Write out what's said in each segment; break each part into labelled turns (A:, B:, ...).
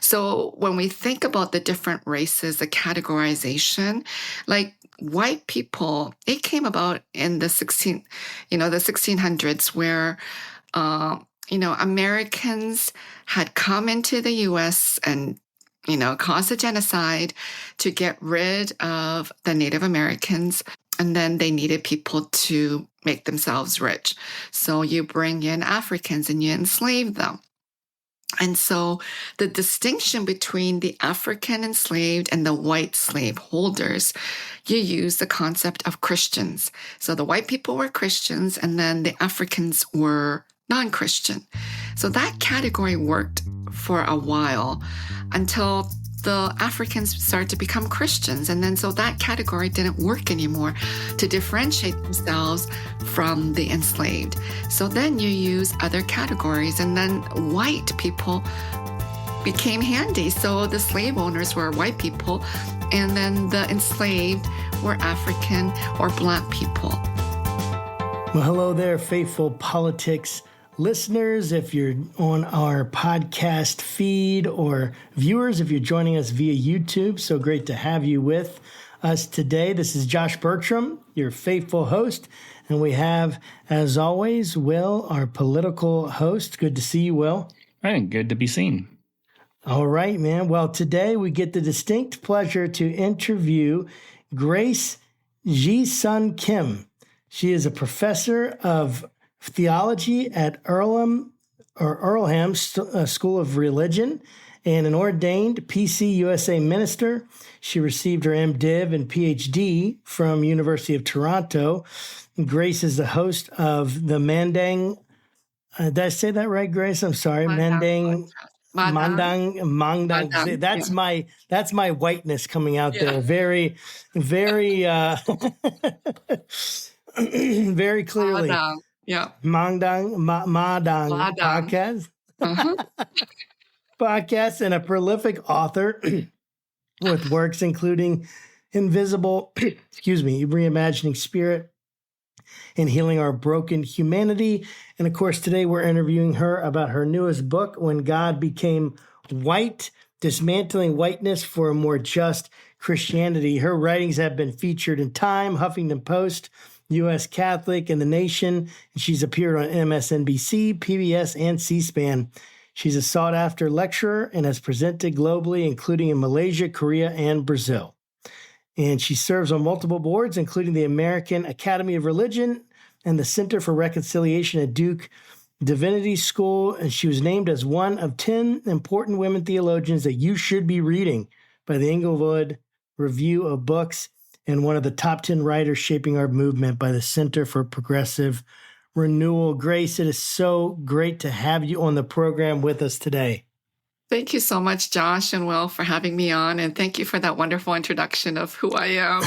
A: So when we think about the different races, the categorization, like white people, it came about in the 1600s where, Americans had come into the U.S. and caused a genocide to get rid of the Native Americans. And then they needed people to make themselves rich. So you bring in Africans and you enslave them. And so the distinction between the African enslaved and the white slave holders, you use the concept of Christians. So the white people were Christians and then the Africans were non-Christian. So that category worked for a while until the Africans started to become Christians. And then so that category didn't work anymore to differentiate themselves from the enslaved. So then you use other categories, and then white people became handy. So the slave owners were white people, and then the enslaved were African or Black people.
B: Well, hello there, Faithful Politics listeners. If you're on our podcast feed, or viewers, if you're joining us via YouTube, so great to have you with us today. This is Josh Burtram, your faithful host, and we have, as always, Will, our political host. Good to see you, Will.
C: Hey, good to be seen.
B: All right, man. Well, today we get the distinct pleasure to interview Grace Ji-Sun Kim. She is a professor of theology at Earlham School of Religion and an ordained PC USA minister. She received her MDiv and PhD from University of Toronto. Grace is the host of the Mandang. Did I say that right, Grace? I'm sorry. Mandang. That's my whiteness coming out there. Very, very, very clearly.
A: Yeah.
B: Madang podcast. Podcast, and a prolific author with works including Invisible, Reimagining Spirit and Healing Our Broken Humanity. And of course, today we're interviewing her about her newest book, When God Became White, Dismantling Whiteness for a More Just Christianity. Her writings have been featured in Time, Huffington Post, U.S. Catholic, and The Nation. And she's appeared on MSNBC, PBS, and C-SPAN. She's a sought-after lecturer and has presented globally, including in Malaysia, Korea, and Brazil. And she serves on multiple boards, including the American Academy of Religion and the Center for Reconciliation at Duke Divinity School. And she was named as one of 10 important women theologians that you should be reading by the Englewood Review of Books, and one of the top 10 writers shaping our movement by the Center for Progressive Renewal. Grace, it is so great to have you on the program with us today.
A: Thank you so much, Josh and Will, for having me on. And thank you for that wonderful introduction of who I am.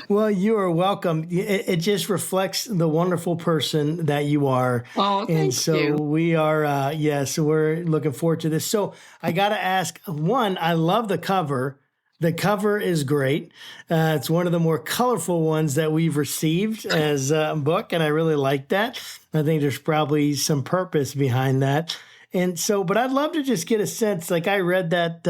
B: Well, you are welcome. It just reflects the wonderful person that you are.
A: Oh, thank you.
B: And so we are, so we're looking forward to this. So I got to ask, one, I love the cover. The cover is great. It's one of the more colorful ones that we've received as a book, and I really like that. I think there's probably some purpose behind that. And so, but I'd love to just get a sense, like I read that,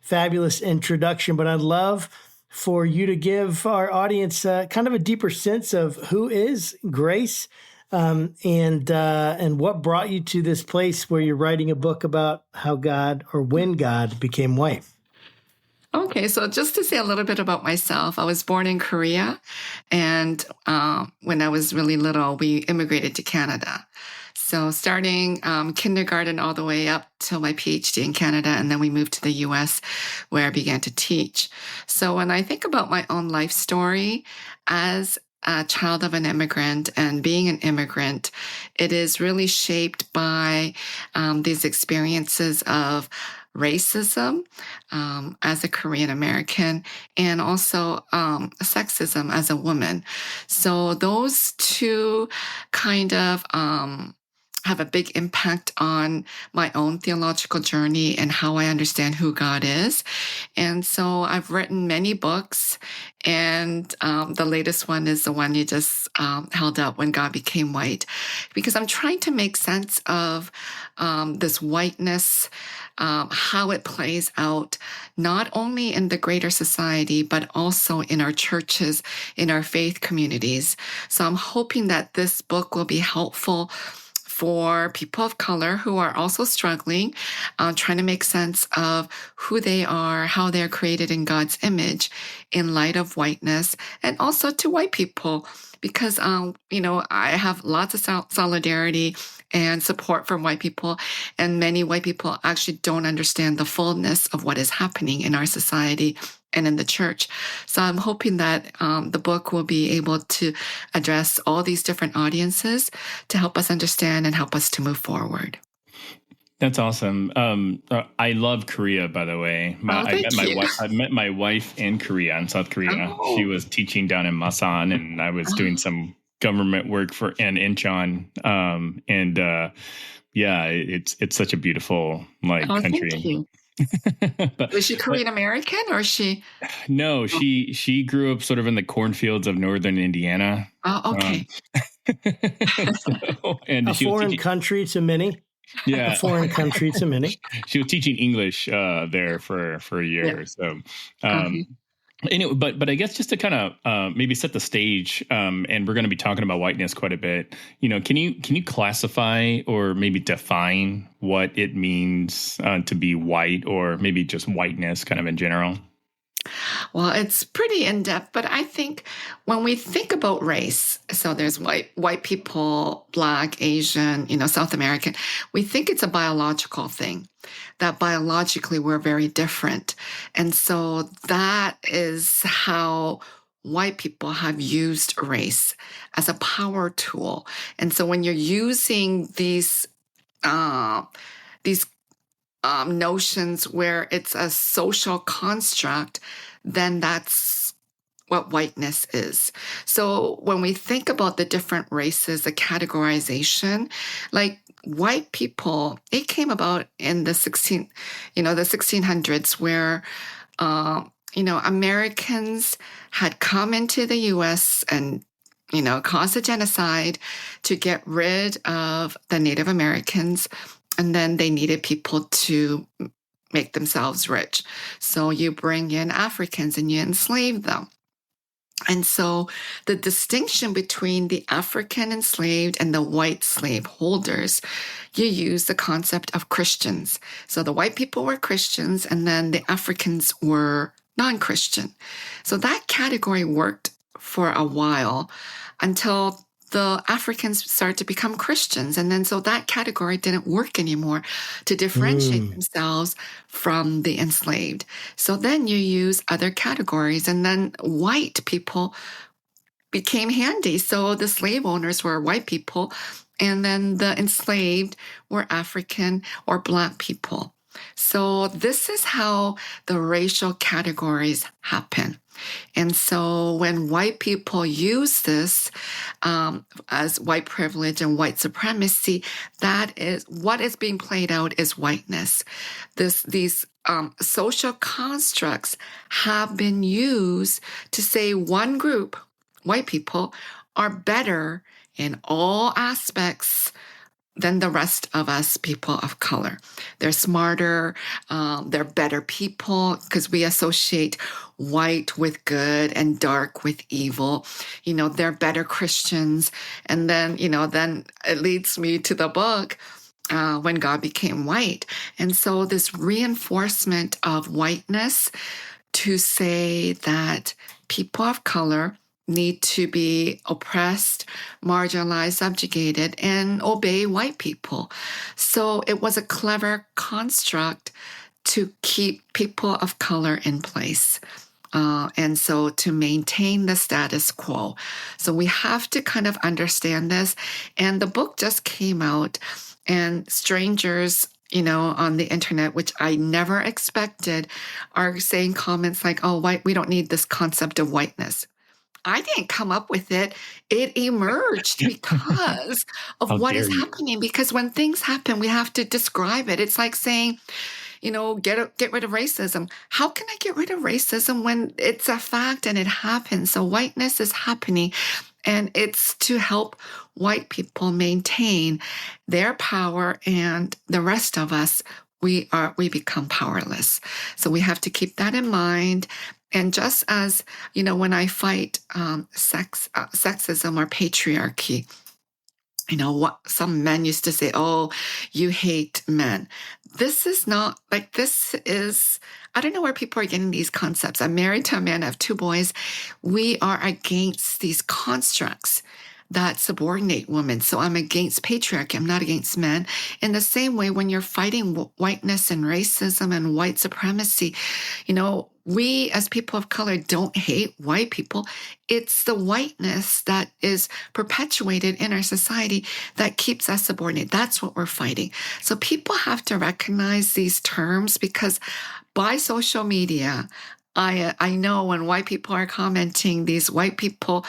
B: fabulous introduction, but I'd love for you to give our audience kind of a deeper sense of who is Grace, and what brought you to this place where you're writing a book about how God, or when God became white.
A: Okay, so just to say a little bit about myself, I was born in Korea, and when I was really little, we immigrated to Canada. So starting kindergarten all the way up till my PhD in Canada, and then we moved to the U.S. where I began to teach. So when I think about my own life story as a child of an immigrant and being an immigrant, it is really shaped by these experiences of racism as a Korean American, and also sexism as a woman. So those two kind of have a big impact on my own theological journey and how I understand who God is. And so I've written many books, and the latest one is the one you just held up, When God Became White, because I'm trying to make sense of this whiteness, how it plays out, not only in the greater society, but also in our churches, in our faith communities. So I'm hoping that this book will be helpful for people of color who are also struggling, trying to make sense of who they are, how they're created in God's image in light of whiteness, and also to white people, because, I have lots of solidarity and support from white people, and many white people actually don't understand the fullness of what is happening in our society and in the church. So I'm hoping that the book will be able to address all these different audiences to help us understand and help us to move forward.
C: That's awesome. I love Korea, by the way. I met my wife in Korea, in South Korea.
A: Oh.
C: She was teaching down in Masan, and I was doing some government work for in Incheon. It's such a beautiful country.
A: Thank you. But, was she Korean American, or is she?
C: No, she grew up sort of in the cornfields of northern Indiana.
A: Oh, okay.
B: A foreign country to many.
C: Yeah,
B: a foreign country to many.
C: She was teaching English there for a year. So, anyway, but I guess just to kind of maybe set the stage, and we're going to be talking about whiteness quite a bit. Can you classify or maybe define what it means to be white, or maybe just whiteness, kind of in general?
A: Well, it's pretty in-depth, but I think when we think about race, so there's white people, Black, Asian, South American, we think it's a biological thing, that biologically we're very different. And so that is how white people have used race as a power tool. And so when you're using these notions where it's a social construct, then that's what whiteness is. So when we think about the different races, the categorization, like white people, it came about in the 1600s, where Americans had come into the U.S. and caused a genocide to get rid of the Native Americans. And then they needed people to make themselves rich. So you bring in Africans and you enslave them. And so the distinction between the African enslaved and the white slave holders, you use the concept of Christians. So the white people were Christians, and then the Africans were non-Christian. So that category worked for a while until the Africans started to become Christians. And then so that category didn't work anymore to differentiate themselves from the enslaved. So then you use other categories, and then white people became handy. So the slave owners were white people, and then the enslaved were African or Black people. So this is how the racial categories happen. And so when white people use this as white privilege and white supremacy, that is what is being played out is whiteness. These social constructs have been used to say one group, white people, are better in all aspects than the rest of us people of color. They're smarter, they're better people, because we associate white with good and dark with evil. They're better Christians. And then, then it leads me to the book, When God Became White. And so this reinforcement of whiteness to say that people of color need to be oppressed, marginalized, subjugated, and obey white people. So it was a clever construct to keep people of color in place. And so to maintain the status quo. So we have to kind of understand this. And the book just came out, and strangers on the internet, which I never expected, are saying comments like, oh, we don't need this concept of whiteness. I didn't come up with it. It emerged because of
C: How
A: what
C: dare
A: is
C: you?
A: happening. Because when things happen, we have to describe it. It's like saying, get rid of racism. How can I get rid of racism when it's a fact and it happens? So whiteness is happening, and it's to help white people maintain their power, and the rest of us, we become powerless. So we have to keep that in mind. And just as, when I fight sexism or patriarchy, what some men used to say, oh, you hate men. This is not like, I don't know where people are getting these concepts. I'm married to a man, I have 2 boys. We are against these constructs that subordinate women. So I'm against patriarchy. I'm not against men. In the same way, when you're fighting whiteness and racism and white supremacy, we as people of color don't hate white people. It's the whiteness that is perpetuated in our society that keeps us subordinate. That's what we're fighting. So people have to recognize these terms, because by social media, I know when white people are commenting, these white people,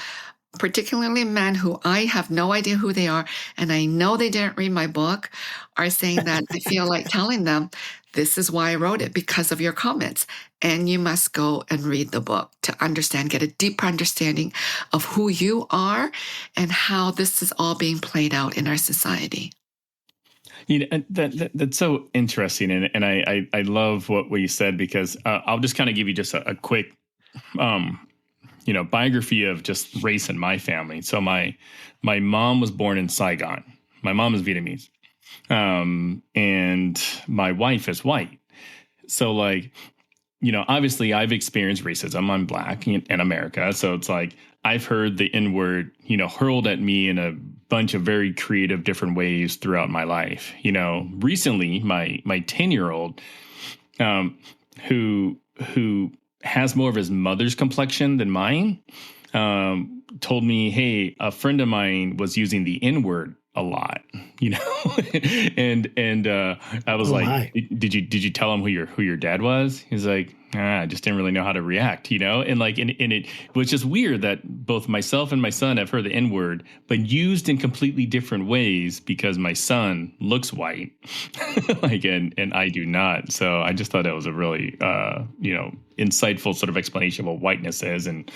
A: particularly men who I have no idea who they are, and I know they didn't read my book, are saying that I feel like telling them, this is why I wrote it, because of your comments. And you must go and read the book to understand, get a deeper understanding of who you are and how this is all being played out in our society.
C: That's so interesting. And I love what you said, because I'll just kind of give you just a quick, biography of just race in my family. So my mom was born in Saigon. My mom is Vietnamese. And my wife is white. So obviously I've experienced racism. I'm Black in America. So it's like, I've heard the N-word, hurled at me in a bunch of very creative different ways throughout my life. Recently my 10-year-old, who has more of his mother's complexion than mine, told me, hey, a friend of mine was using the N-word a lot, and I was did you tell him who your dad was? He's like, I just didn't really know how to react, and it was just weird that both myself and my son have heard the N-word, but used in completely different ways, because my son looks white, and I do not. So I just thought that was a really, insightful sort of explanation of what whiteness is, and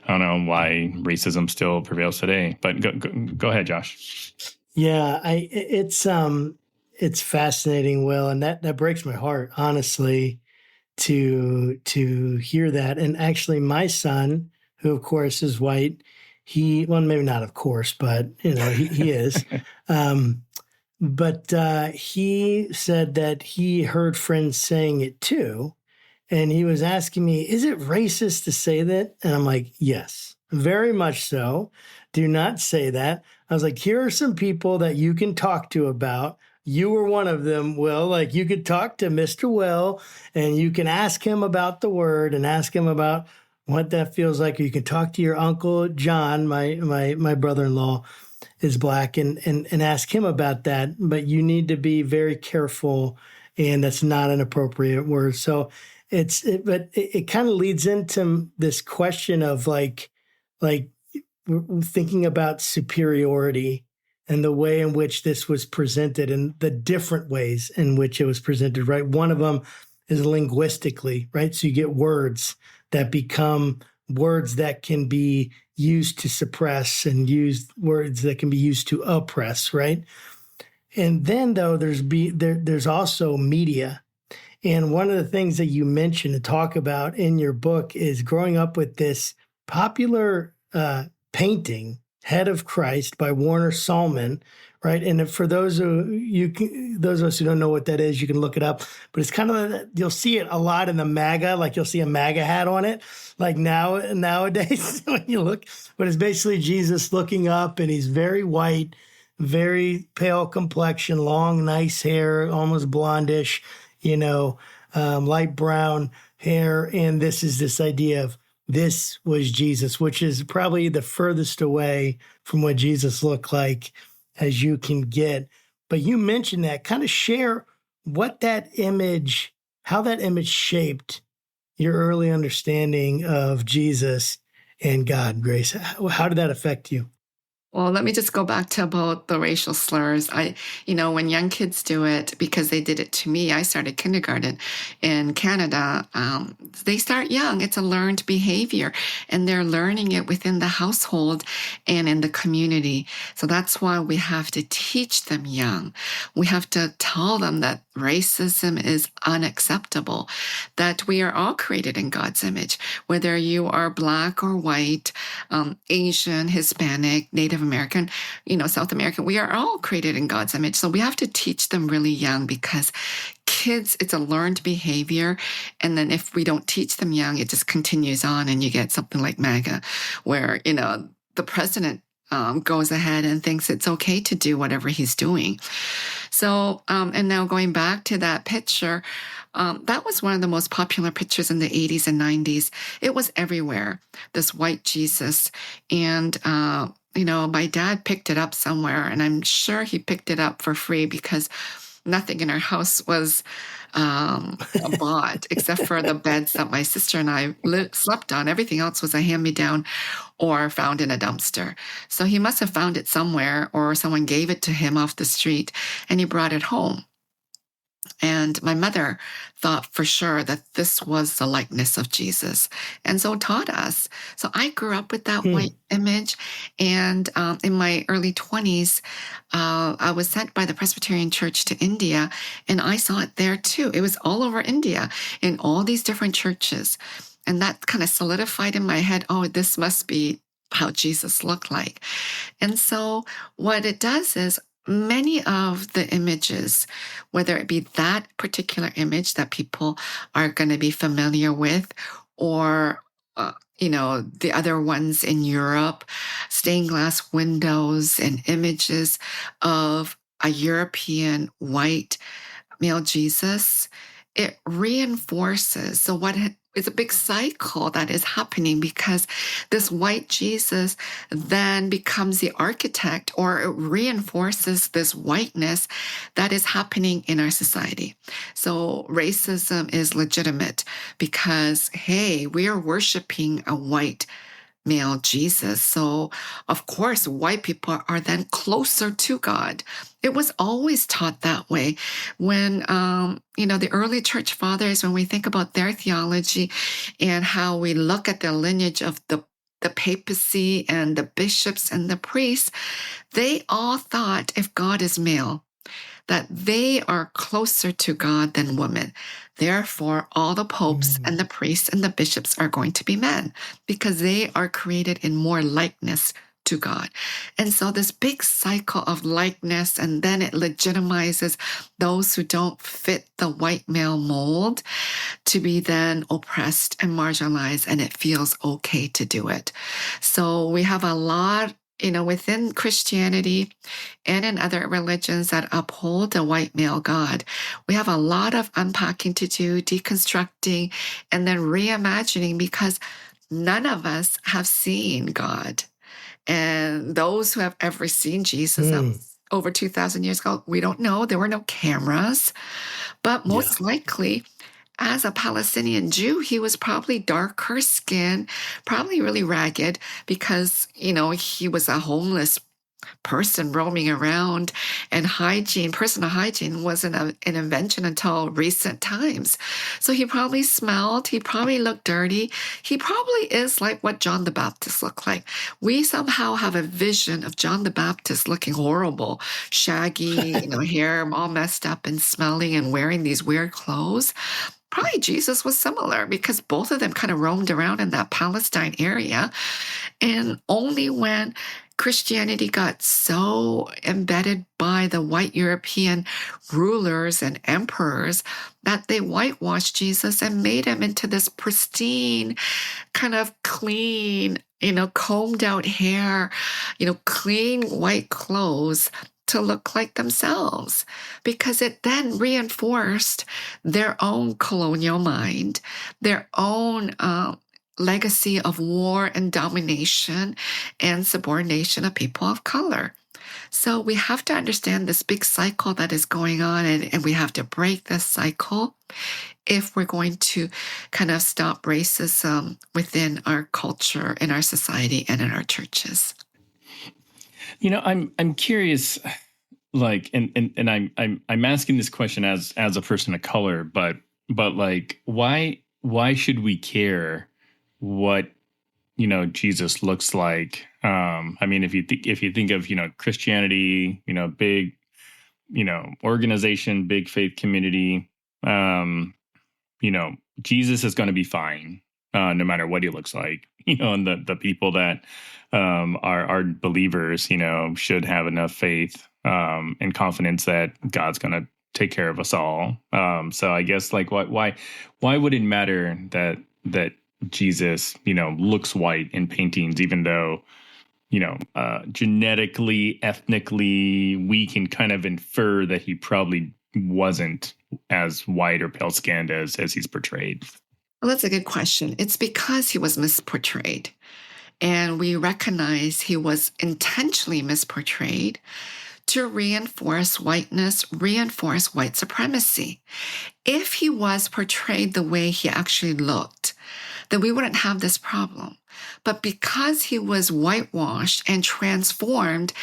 C: I don't know why racism still prevails today. But go ahead, Josh.
B: Yeah, it's fascinating, Will, and that breaks my heart, honestly, to hear that. And actually, my son, who of course is white, maybe not of course, but he is. But he said that he heard friends saying it too, and he was asking me, "Is it racist to say that?" And I'm like, "Yes, very much so. Do not say that." I was like, here are some people that you can talk to about. You were one of them, Will. You could talk to Mr. Will, and you can ask him about the word and ask him about what that feels like. Or you can talk to your uncle, John, my brother-in-law is Black, and ask him about that. But you need to be very careful, and that's not an appropriate word. So it kind of leads into this question of like we're thinking about superiority and the way in which this was presented and the different ways in which it was presented, right? One of them is linguistically, right? So you get words that become words that can be used to suppress and words that can be used to oppress, right? And then though, there's also media. And one of the things that you mentioned and talk about in your book is growing up with this popular painting, Head of Christ by Warner Sallman, right? And for those of us who don't know what that is, you can look it up. But it's kind of, you'll see it a lot in the MAGA, you'll see a MAGA hat on it, nowadays when you look. But it's basically Jesus looking up, and he's very white, very pale complexion, long, nice hair, almost blondish, light brown hair. And this idea of, this was Jesus, which is probably the furthest away from what Jesus looked like as you can get. But you mentioned that. Kind of share how that image shaped your early understanding of Jesus and God, Grace. How did that affect you?
A: Well, let me just go back to about the racial slurs. When young kids do it, because they did it to me, I started kindergarten in Canada. They start young. It's a learned behavior, and they're learning it within the household and in the community. So that's why we have to teach them young. We have to tell them that racism is unacceptable, that we are all created in God's image, whether you are Black or white, Asian, Hispanic, Native American, South American. We are all created in God's image. So we have to teach them really young, because kids, it's a learned behavior. And then if we don't teach them young, it just continues on, and you get something like MAGA, where, the president goes ahead and thinks it's okay to do whatever he's doing. So, and now going back to that picture, that was one of the most popular pictures in the 80s and 90s. It was everywhere, this white Jesus. And, my dad picked it up somewhere, and I'm sure he picked it up for free, because nothing in our house was bought except for the beds that my sister and I slept on. Everything else was a hand-me-down or found in a dumpster. So he must have found it somewhere, or someone gave it to him off the street, and he brought it home. And my mother thought for sure that this was the likeness of Jesus, and so taught us. So I grew up with that white image. And in my early 20s, I was sent by the Presbyterian Church to India, and I saw it there too. It was all over India in all these different churches. And that kind of solidified in my head, oh, this must be how Jesus looked like. And so what it does is, many of the images, whether it be that particular image that people are going to be familiar with, or, the other ones in Europe, stained glass windows and images of a European white male Jesus, it reinforces. So it's a big cycle that is happening, because this white Jesus then becomes the architect, or it reinforces this whiteness that is happening in our society. So racism is legitimate because, hey, we are worshiping a white male Jesus. So, of course, white people are then closer to God. It was always taught that way. When, the early church fathers, when we think about their theology and how we look at the lineage of the papacy and the bishops and the priests, they all thought, if God is male, that they are closer to God than women. Therefore, all the popes and the priests and the bishops are going to be men, because they are created in more likeness to God. And so this big cycle of likeness, and then it legitimizes those who don't fit the white male mold to be then oppressed and marginalized, and it feels okay to do it. So we have a lot, within Christianity and in other religions that uphold the white male God. We have a lot of unpacking to do, deconstructing, and then reimagining, because none of us have seen God. And those who have ever seen Jesus over 2,000 years ago, we don't know. There were no cameras. But most likely, as a Palestinian Jew, he was probably darker skinned, probably really ragged, because, he was a homeless person roaming around, and personal hygiene wasn't an invention until recent times. So he probably smelled, he probably looked dirty. He probably is like what John the Baptist looked like. We somehow have a vision of John the Baptist looking horrible, shaggy, hair all messed up and smelling and wearing these weird clothes. Probably Jesus was similar, because both of them kind of roamed around in that Palestine area. And only when Christianity got so embedded by the white European rulers and emperors that they whitewashed Jesus and made him into this pristine, kind of clean, combed out hair, clean white clothes to look like themselves, because it then reinforced their own colonial mind, their own legacy of war and domination and subordination of people of color. So we have to understand this big cycle that is going on, and we have to break this cycle if we're going to kind of stop racism within our culture, in our society, and in our churches.
C: I'm curious, like, and I'm asking this question as a person of color, but like, why should we care what Jesus looks like? I mean, if you think of Christianity, big organization, big faith community, Jesus is going to be fine, no matter what he looks like, and the people that are believers, should have enough faith and confidence that God's going to take care of us all. So I guess, like, why would it matter that Jesus, looks white in paintings, even though, genetically, ethnically, we can kind of infer that he probably wasn't as white or pale skinned as he's portrayed?
A: Well, that's a good question. It's because he was misportrayed. And we recognize he was intentionally misportrayed to reinforce whiteness, reinforce white supremacy. If he was portrayed the way he actually looked, then we wouldn't have this problem. But because he was whitewashed and transformed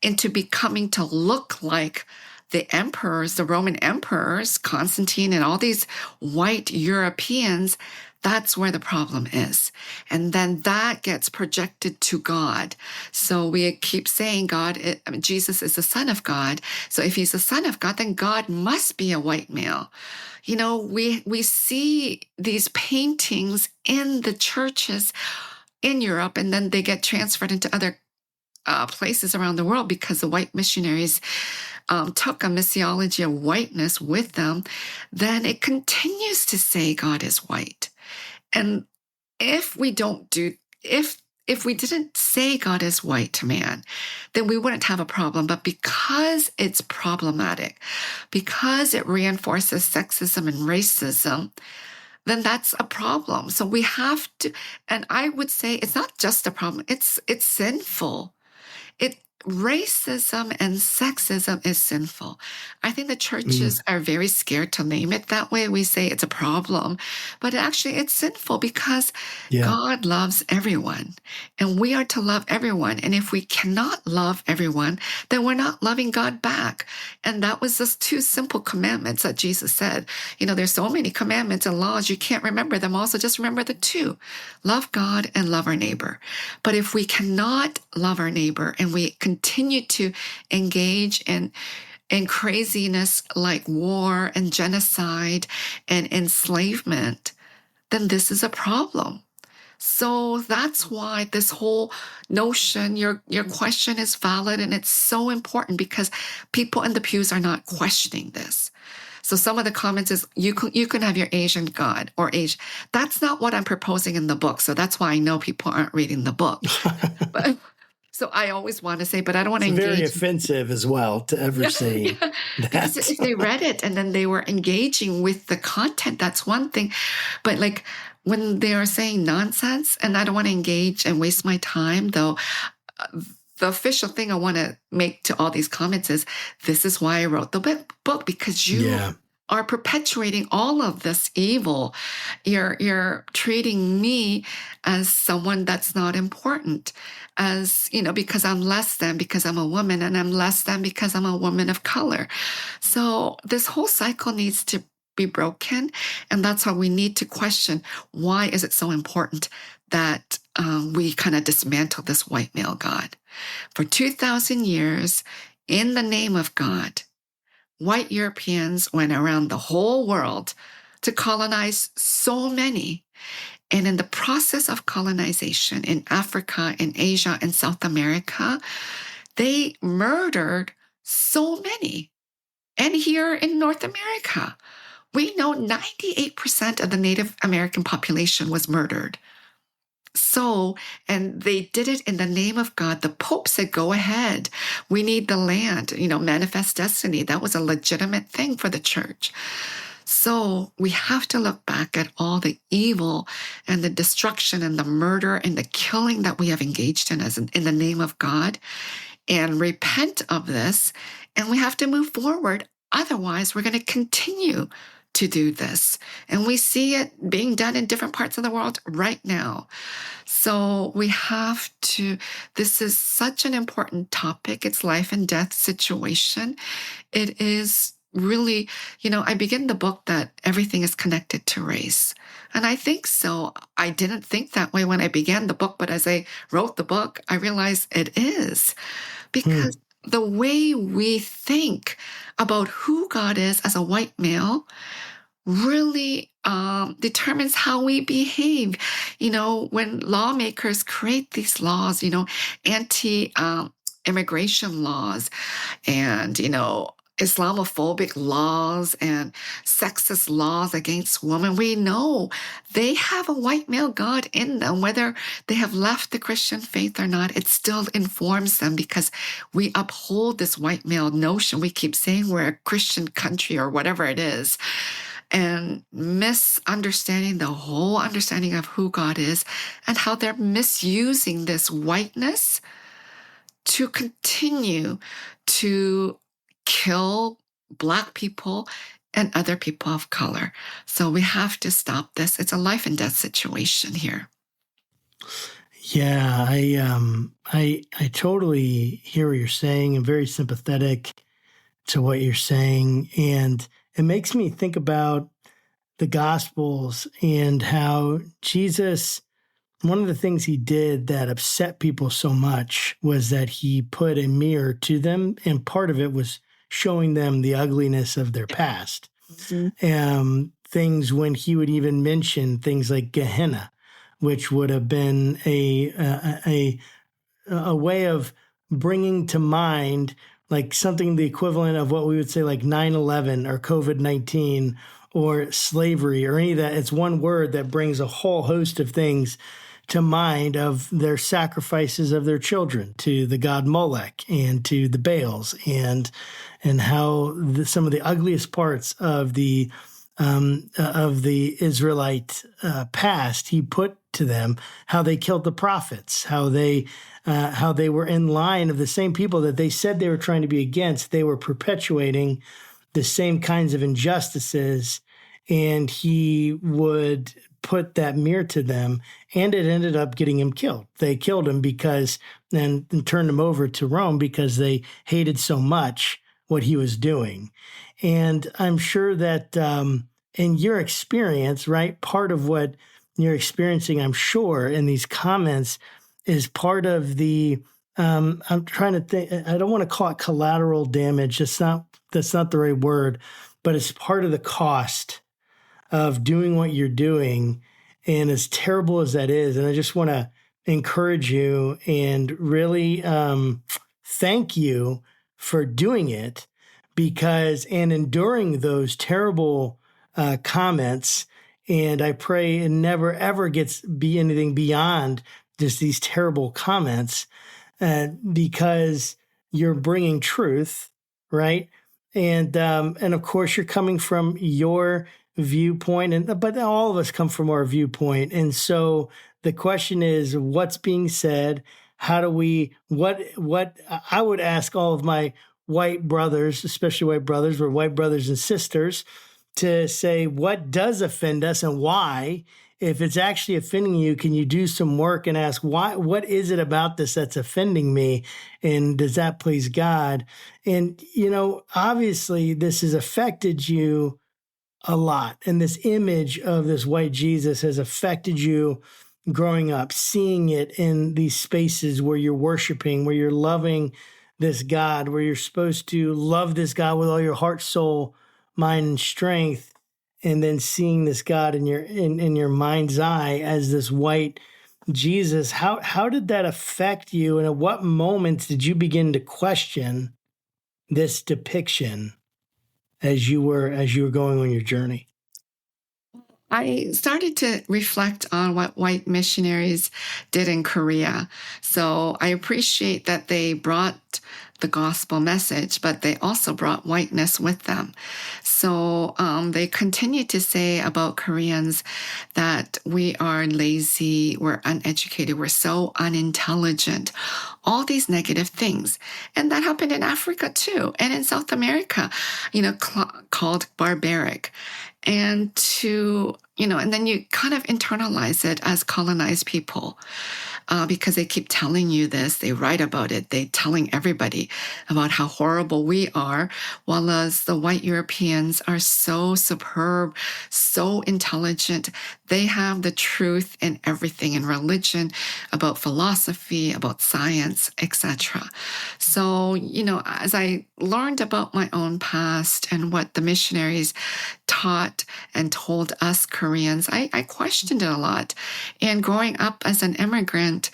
A: into becoming to look like the emperors, the Roman emperors, Constantine and all these white Europeans, that's where the problem is. And then that gets projected to God. So we keep saying Jesus is the Son of God. So if he's the Son of God, then God must be a white male. We see these paintings in the churches in Europe, and then they get transferred into other places around the world because the white missionaries took a missiology of whiteness with them. Then it continues to say God is white. And if we didn't say God is white to man, then we wouldn't have a problem. But because it's problematic, because it reinforces sexism and racism, then that's a problem. So we have to, and I would say it's not just a problem, it's sinful. Racism and sexism is sinful. I think the churches are very scared to name it that way. We say it's a problem, but actually it's sinful because God loves everyone and we are to love everyone. And if we cannot love everyone, then we're not loving God back. And that was just 2 simple commandments that Jesus said. There's so many commandments and laws, you can't remember them all. So just remember the 2, love God and love our neighbor. But if we cannot love our neighbor and we continue to engage in craziness like war and genocide and enslavement, then this is a problem. So that's why this whole notion, your question is valid, and it's so important because people in the pews are not questioning this. So some of the comments is, you can have your Asian God or Asian. That's not what I'm proposing in the book. So that's why I know people aren't reading the book. So I always want to say, but I don't want to engage.
B: Very offensive as well to ever say that.
A: Because if they read it and then they were engaging with the content, that's one thing. But like when they are saying nonsense, and I don't want to engage and waste my time, though, the official thing I want to make to all these comments is, this is why I wrote the book, because you are perpetuating all of this evil. You're treating me as someone that's not important, as, because I'm less than, because I'm a woman, and I'm less than because I'm a woman of color. So this whole cycle needs to be broken. And that's why we need to question, why is it so important that we kind of dismantle this white male God? For 2,000 years, in the name of God, white Europeans went around the whole world to colonize so many. And in the process of colonization in Africa, in Asia, and South America, they murdered so many. And here in North America, we know 98% of the Native American population was murdered. So, and they did it in the name of God. The Pope said, go ahead. We need the land, manifest destiny. That was a legitimate thing for the church. So we have to look back at all the evil and the destruction and the murder and the killing that we have engaged in in the name of God. and repent of this, and we have to move forward. Otherwise, we're going to continue to do this. And we see it being done in different parts of the world right now. So we have to, this is such an important topic. It's life and death situation. It is really, I begin the book that everything is connected to race. And I think so. I didn't think that way when I began the book, but as I wrote the book, I realized it is. Because the way we think about who God is as a white male really determines how we behave. When lawmakers create these laws, anti-immigration laws and, Islamophobic laws and sexist laws against women, we know they have a white male God in them. Whether they have left the Christian faith or not, it still informs them because we uphold this white male notion. We keep saying we're a Christian country or whatever it is, and misunderstanding the whole understanding of who God is and how they're misusing this whiteness to continue to kill Black people and other people of color. So we have to stop this. It's a life and death situation here.
B: Yeah, I totally hear what you're saying. I'm very sympathetic to what you're saying, and it makes me think about the Gospels and how Jesus, one of the things he did that upset people so much was that he put a mirror to them, and part of it was showing them the ugliness of their past. Things when he would even mention things like Gehenna, which would have been a way of bringing to mind like something the equivalent of what we would say like 9/11 or COVID-19 or slavery or any of that. It's one word that brings a whole host of things to mind of their sacrifices of their children to the god Molech and to the Baals and how some of the ugliest parts of the Israelite past he put to them, how they killed the prophets, how they were in line of the same people that they said they were trying to be against. They were perpetuating the same kinds of injustices, and he would put that mirror to them, and it ended up getting him killed. They killed him and turned him over to Rome because they hated so much what he was doing. And I'm sure that in your experience, right, part of what you're experiencing, I'm sure, in these comments is part of the, I'm trying to think, I don't want to call it collateral damage. That's not the right word, but it's part of the cost of doing what you're doing. And as terrible as that is, and I just want to encourage you and really thank you for doing it and enduring those terrible comments. And I pray it never, ever be anything beyond just these terrible comments because you're bringing truth, right? And of course, you're coming from your viewpoint, but all of us come from our viewpoint. And so the question is, what's being said? How do we, what I would ask all of my white brothers, especially white brothers, we're white brothers and sisters, to say what does offend us and why. If it's actually offending you, can you do some work and ask why? What is it about this that's offending me, and does that please God? And obviously, this has affected you a lot, and this image of this white Jesus has affected you growing up, seeing it in these spaces where you're worshiping, where you're loving this God, where you're supposed to love this God with all your heart, soul, mind, and strength, and then seeing this God in your mind's eye as this white Jesus. How did that affect you, and at what moments did you begin to question this depiction as you were going on your journey?
A: I started to reflect on what white missionaries did in Korea. So I appreciate that they brought the gospel message, but they also brought whiteness with them. So they continue to say about Koreans that we are lazy, we're uneducated, we're so unintelligent, all these negative things. And that happened in Africa too, and in South America, called barbaric. And and then you kind of internalize it as colonized people. Because they keep telling you this, they write about it, they telling everybody about how horrible we are, while as the white Europeans are so superb, so intelligent. They have the truth in everything, in religion, about philosophy, about science, etc. So, as I learned about my own past and what the missionaries taught and told us Koreans, I questioned it a lot. And growing up as an immigrant,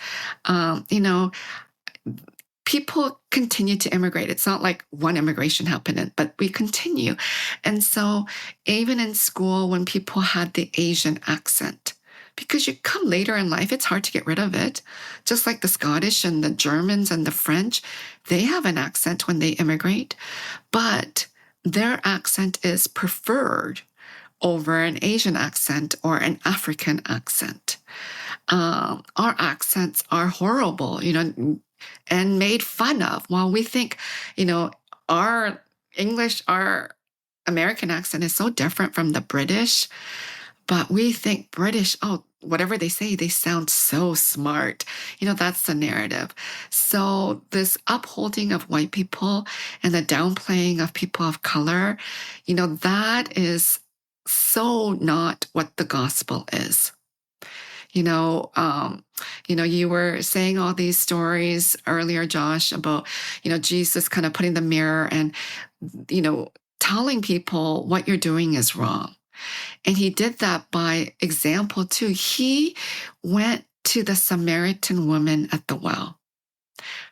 A: people continue to immigrate. It's not like one immigration happened, but we continue. And so even in school, when people had the Asian accent, because you come later in life, it's hard to get rid of it. Just like the Scottish and the Germans and the French, they have an accent when they immigrate, but their accent is preferred over an Asian accent or an African accent. Our accents are horrible, and made fun of. While we think, our English, our American accent is so different from the British, but we think British, whatever they say, they sound so smart. That's the narrative. So this upholding of white people and the downplaying of people of color, that is so not what the gospel is. You were saying all these stories earlier, Josh, about, Jesus kind of putting the mirror and, telling people what you're doing is wrong. And he did that by example too. He went to the Samaritan woman at the well.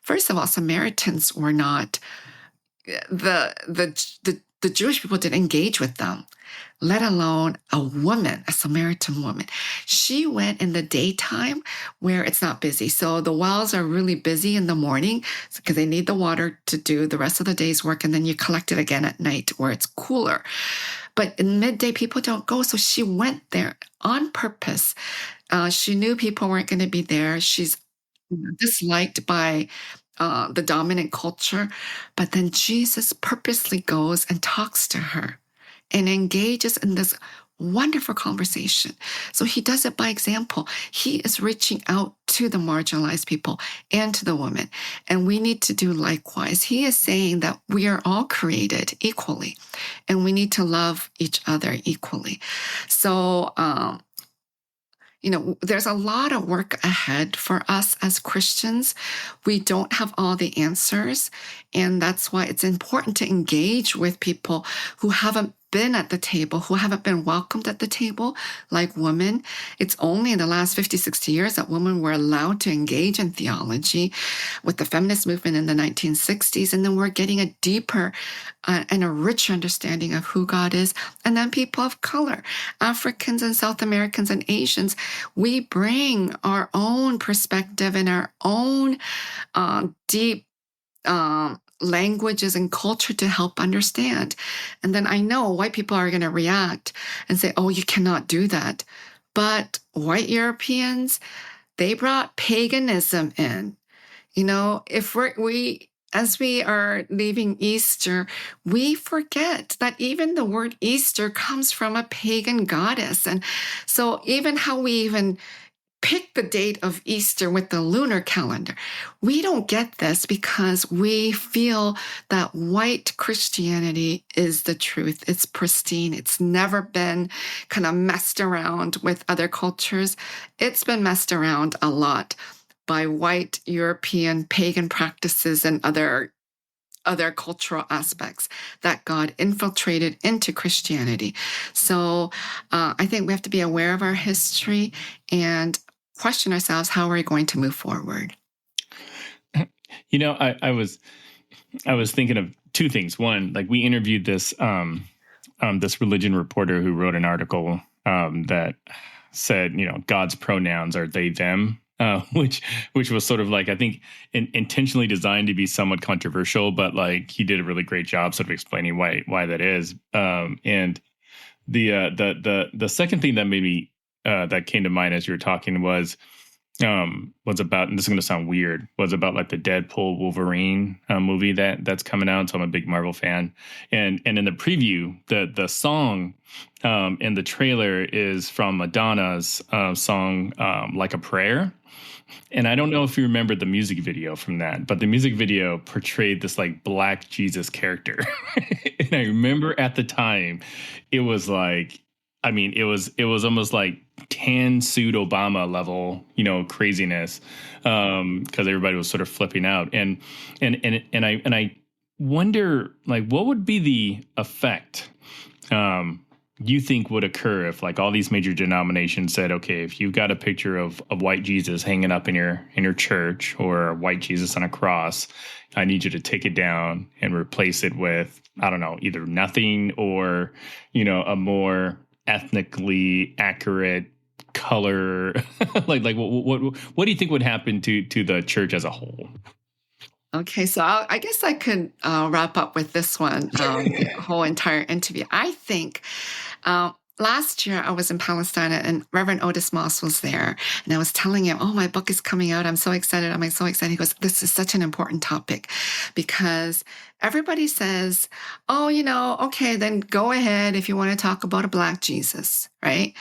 A: First of all, Samaritans were not, the Jewish people didn't engage with them, let alone a woman, a Samaritan woman. She went in the daytime where it's not busy. So the wells are really busy in the morning because they need the water to do the rest of the day's work. And then you collect it again at night where it's cooler. But in midday, people don't go. So she went there on purpose. She knew people weren't going to be there. She's disliked by the dominant culture. But then Jesus purposely goes and talks to her and engages in this wonderful conversation. So he does it by example. He is reaching out to the marginalized people and to the women. And we need to do likewise. He is saying that we are all created equally and we need to love each other equally. So, there's a lot of work ahead for us as Christians. We don't have all the answers. And that's why it's important to engage with people who haven't been at the table, who haven't been welcomed at the table, like women. It's only in the last 50, 60 years that women were allowed to engage in theology with the feminist movement in the 1960s. And then we're getting a deeper and a richer understanding of who God is. And then people of color, Africans and South Americans and Asians, we bring our own perspective and our own deep languages and culture to help understand. And then I know white people are going to react and say, oh, you cannot do that. But white Europeans, they brought paganism in. If as we are leaving Easter, we forget that even the word Easter comes from a pagan goddess. And so even how we even pick the date of Easter with the lunar calendar, we don't get this because we feel that white Christianity is the truth. It's pristine. It's never been kind of messed around with other cultures. It's been messed around a lot by white European pagan practices and other cultural aspects that God infiltrated into Christianity. So I think we have to be aware of our history and question ourselves, how are we going to move forward?
C: I was thinking of two things. One, like we interviewed this this religion reporter who wrote an article that said, God's pronouns are they, them. Which was sort of like, I think, intentionally designed to be somewhat controversial, but like he did a really great job sort of explaining why that is. And The second thing that made me that came to mind as you were talking was about, and this is going to sound weird, was about like the Deadpool Wolverine movie that's coming out. So I'm a big Marvel fan, and in the preview, the song in the trailer is from Madonna's song "Like a Prayer." And I don't know if you remember the music video from that, but the music video portrayed this like Black Jesus character. And I remember at the time, it was like, I mean, it was almost like tan suit Obama level, craziness, because everybody was sort of flipping out. And I wonder, like, what would be the effect you think would occur if like all these major denominations said, okay, if you've got a picture of white Jesus hanging up in your church, or white Jesus on a cross, I need you to take it down and replace it with, I don't know, either nothing or, a more ethnically accurate color. like what do you think would happen to the church as a whole?
A: Okay, so I guess I could wrap up with this one, the whole entire interview. I think last year I was in Palestine and Reverend Otis Moss was there, and I was telling him, oh, my book is coming out. I'm so excited. I'm so excited. He goes, this is such an important topic because everybody says, oh, okay, then go ahead if you want to talk about a Black Jesus, right?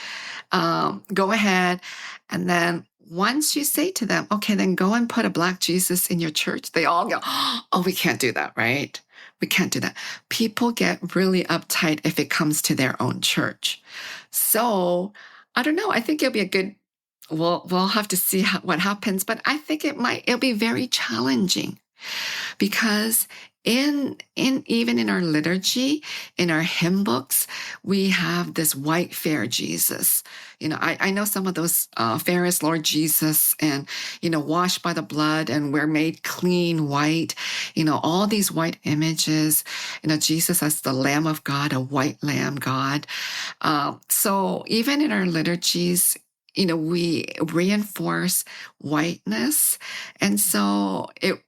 A: Go ahead. And then once you say to them, okay, then go and put a Black Jesus in your church, they all go, oh, we can't do that, right? We can't do that. People get really uptight if it comes to their own church. So I don't know. I think it'll be a good, we'll have to see what happens, but I think it'll be very challenging because even in our liturgy, in our hymn books, we have this white, fair Jesus. I know some of those fairest Lord Jesus and, washed by the blood and we're made clean white, all these white images, Jesus as the Lamb of God, a white Lamb God. So even in our liturgies, we reinforce whiteness. And so it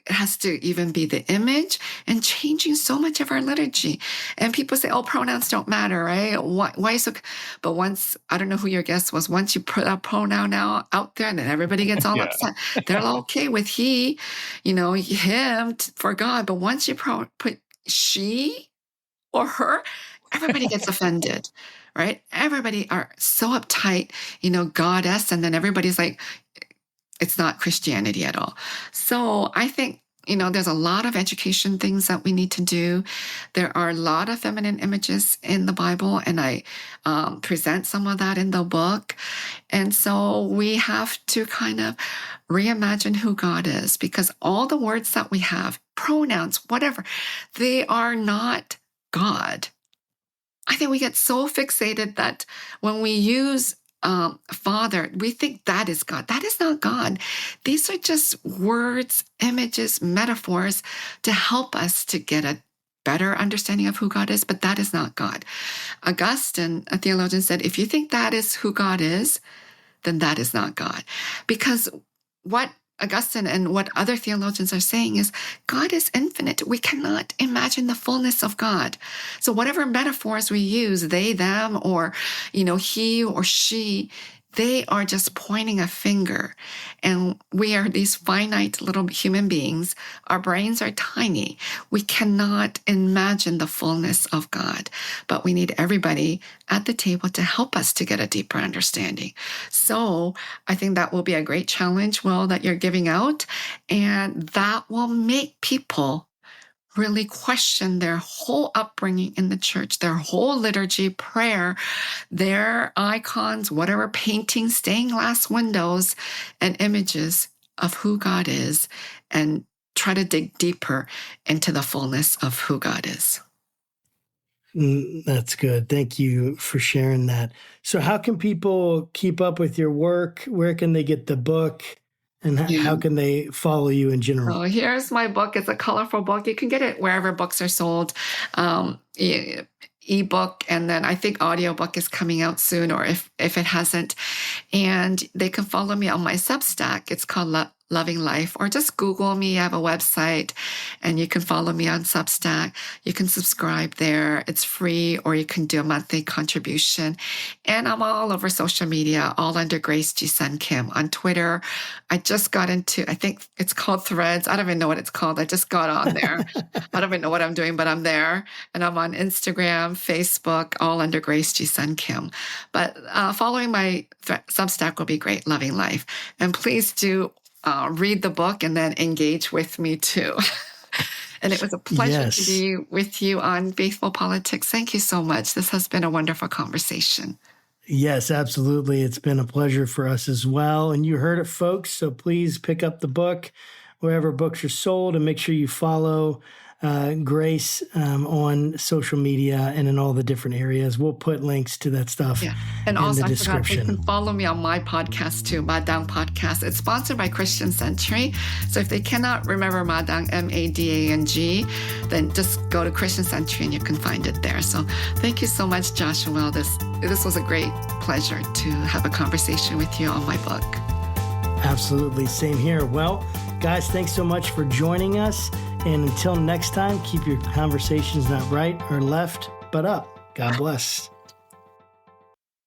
A: has to even be the image and changing so much of our liturgy. And people say, oh, pronouns don't matter, right? Why so? But once, I don't know who your guest was, once you put a pronoun out there, and then everybody gets all upset. They're okay with he, him for God. But once you put she or her, everybody gets offended. Right? Everybody are so uptight, goddess, and then everybody's like, it's not Christianity at all. So I think, there's a lot of education things that we need to do. There are a lot of feminine images in the Bible, and I present some of that in the book. And so we have to kind of reimagine who God is, because all the words that we have, pronouns, whatever, they are not God. I think we get so fixated that when we use Father, we think that is God. That is not God. These are just words, images, metaphors to help us to get a better understanding of who God is, but that is not God. Augustine, a theologian, said, if you think that is who God is, then that is not God. Because what Augustine and what other theologians are saying is God is infinite. We cannot imagine the fullness of God. So whatever metaphors we use, they, them, or, he or she, they are just pointing a finger. And we are these finite little human beings. Our brains are tiny. We cannot imagine the fullness of God, but we need everybody at the table to help us to get a deeper understanding. So I think that will be a great challenge, Will, that you're giving out. And that will make people really question their whole upbringing in the church, their whole liturgy, prayer, their icons, whatever paintings, stained glass windows, and images of who God is, and try to dig deeper into the fullness of who God is.
B: That's good. Thank you for sharing that. So how can people keep up with your work? Where can they get the book? And how can they follow you in general?
A: So here's my book. It's a colorful book. You can get it wherever books are sold. Ebook, and then I think audiobook is coming out soon, or if it hasn't. And they can follow me on my Substack. It's called Loving Life, or just Google me. I have a website, and you can follow me on Substack. You can subscribe there. It's free, or you can do a monthly contribution. And I'm all over social media, all under Grace G. Sun Kim. On Twitter, I just got into, I think it's called Threads. I don't even know what it's called. I just got on there. I don't even know what I'm doing, but I'm there. And I'm on Instagram, Facebook, all under Grace G. Sun Kim. But following my Substack will be great, Loving Life. And please do read the book and then engage with me too. And it was a pleasure to be with you on Faithful Politics. Thank you so much. This has been a wonderful conversation.
B: Yes, absolutely. It's been a pleasure for us as well. And you heard it, folks. So please pick up the book wherever books are sold, and make sure you follow Grace on social media and in all the different areas. We'll put links to that stuff
A: and
B: in
A: also,
B: the description.
A: You can follow me on my podcast too, Madang Podcast. It's sponsored by Christian Century. So if they cannot remember Madang, M-A-D-A-N-G, then just go to Christian Century and you can find it there. So thank you so much, Joshua. This was a great pleasure to have a conversation with you on my book.
B: Absolutely. Same here. Well, guys, thanks so much for joining us. And until next time, keep your conversations not right or left, but up. God bless.